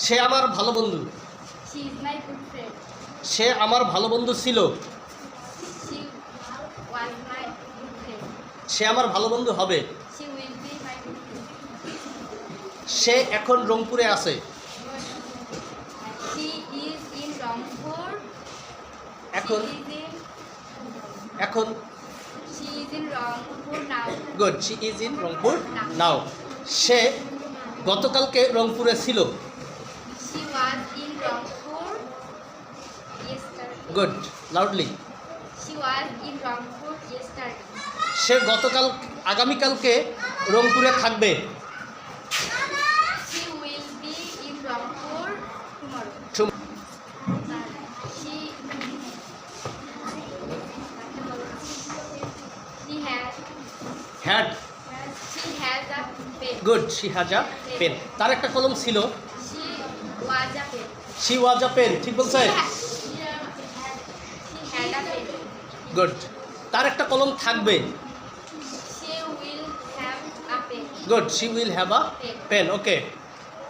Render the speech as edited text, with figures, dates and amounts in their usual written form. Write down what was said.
সে আমার ভালো বন্ধু। She is my good friend. সে আমার ভালো বন্ধু ছিল। She was my good friend. সে আমার ভালো বন্ধু হবে। She will be my good friend. সে এখন রংপুরে আছে। She is in Rangpur. এখন এখন She is in Rangpur now. Good, she is in Rangpur now. সে গতকালকে রংপুরে ছিল। She was in Rangpur yesterday. Good, loudly. She was in Rangpur yesterday. সে আগামীকালকে রংপুরে থাকবে। She will be in Rangpur tomorrow. She had has a pen. Good, she has a pen. তার একটা কলম ছিল। She was a pen. She was a pen, ঠিক বলছে? She had a pen. Good. তার একটা কলম থাকবে। She will have a pen. Good, she will have a pen. Okay.